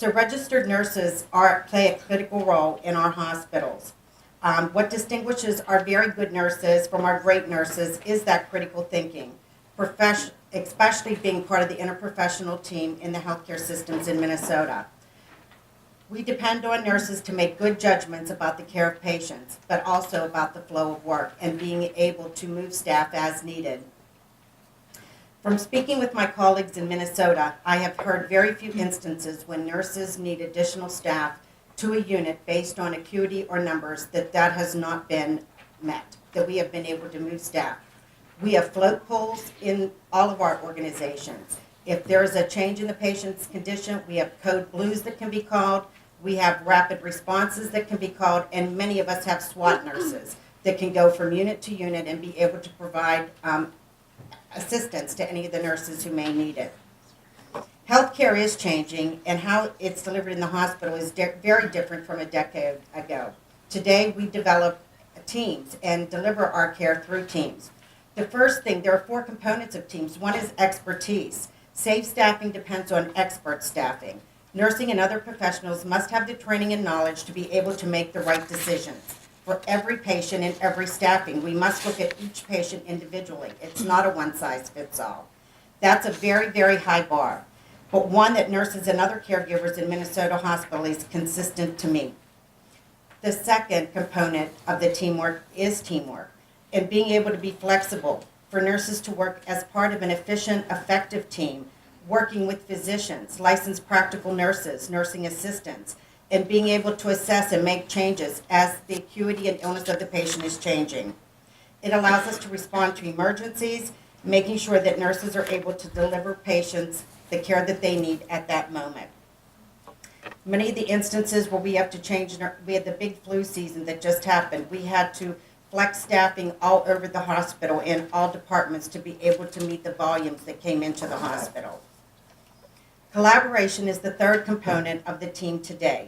So registered nurses play a critical role in our hospitals. What distinguishes our very good nurses from our great nurses is that critical thinking, especially being part of the interprofessional team in the healthcare systems in Minnesota. We depend on nurses to make good judgments about the care of patients, but also about the flow of work and being able to move staff as needed. From speaking with my colleagues in Minnesota, I have heard very few instances when nurses need additional staff to a unit based on acuity or numbers that has not been met, that we have been able to move staff. We have float pools in all of our organizations. If there is a change in the patient's condition, we have code blues that can be called. We have rapid responses that can be called, and many of us have SWAT nurses that can go from unit to unit and be able to provide assistance to any of the nurses who may need it. Healthcare is changing, and how it's delivered in the hospital is very different from a decade ago. Today, we develop teams and deliver our care through teams. The first thing, there are 4 components of teams. One is expertise. Safe staffing depends on expert staffing. Nursing and other professionals must have the training and knowledge to be able to make the right decisions. For every patient and every staffing, we must look at each patient individually. It's not a one-size-fits-all. That's a very, very high bar, but one that nurses and other caregivers in Minnesota Hospital is consistent to meet. The second component of the teamwork is teamwork and being able to be flexible for nurses to work as part of an efficient, effective team, working with physicians, licensed practical nurses, nursing assistants, and being able to assess and make changes as the acuity and illness of the patient is changing. It allows us to respond to emergencies, making sure that nurses are able to deliver patients the care that they need at that moment. Many of the instances where we have to change, we had the big flu season that just happened. We had to flex staffing all over the hospital in all departments to be able to meet the volumes that came into the hospital. Collaboration is the third component of the team today.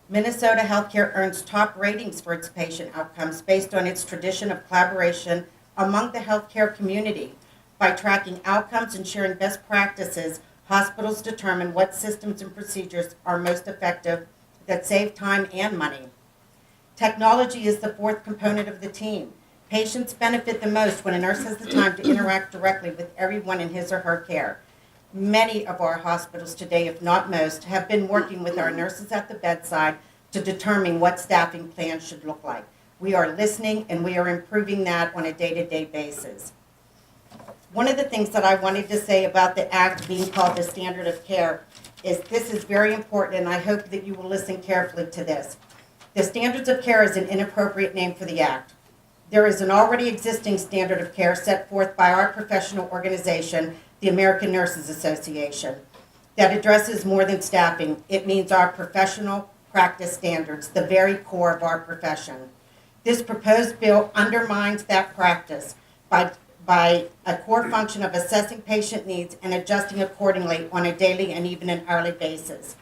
Minnesota Healthcare earns top ratings for its patient outcomes based on its tradition of collaboration among the healthcare community. By tracking outcomes and sharing best practices, hospitals determine what systems and procedures are most effective that save time and money. Technology is the fourth component of the team. Patients benefit the most when a nurse has the time to interact directly with everyone in his or her care. Many of our hospitals today, if not most, have been working with our nurses at the bedside to determine what staffing plans should look like. We are listening, and we are improving that on a day-to-day basis. One of the things that I wanted to say about the act being called the standard of care is this is very important, and I hope that you will listen carefully to this. The standards of care is an inappropriate name for the act. There is an already existing standard of care set forth by our professional organization, the American Nurses Association, that addresses more than staffing. It means our professional practice standards, the very core of our profession. This proposed bill undermines that practice by a core function of assessing patient needs and adjusting accordingly on a daily and even an hourly basis.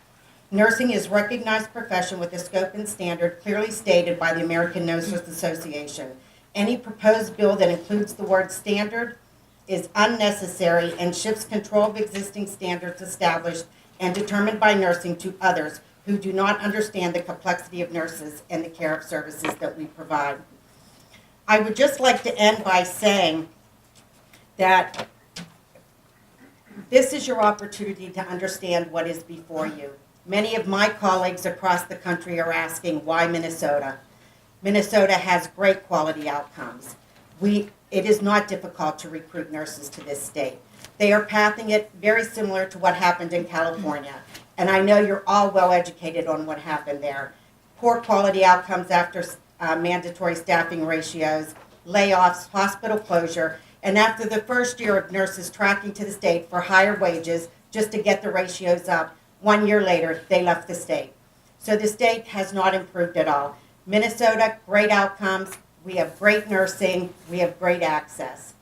Nursing is a recognized profession with a scope and standard clearly stated by the American Nurses Association. Any proposed bill that includes the word standard is unnecessary and shifts control of existing standards established and determined by nursing to others who do not understand the complexity of nurses and the care of services that we provide. I would just like to end by saying that this is your opportunity to understand what is before you. Many of my colleagues across the country are asking, why Minnesota? Minnesota has great quality outcomes. It is not difficult to recruit nurses to this state. They are pathing it very similar to what happened in California. And I know you're all well educated on what happened there. Poor quality outcomes after mandatory staffing ratios, layoffs, hospital closure, and after the first year of nurses tracking to the state for higher wages just to get the ratios up, 1 year later, they left the state. So the state has not improved at all. Minnesota, great outcomes. We have great nursing. We have great access.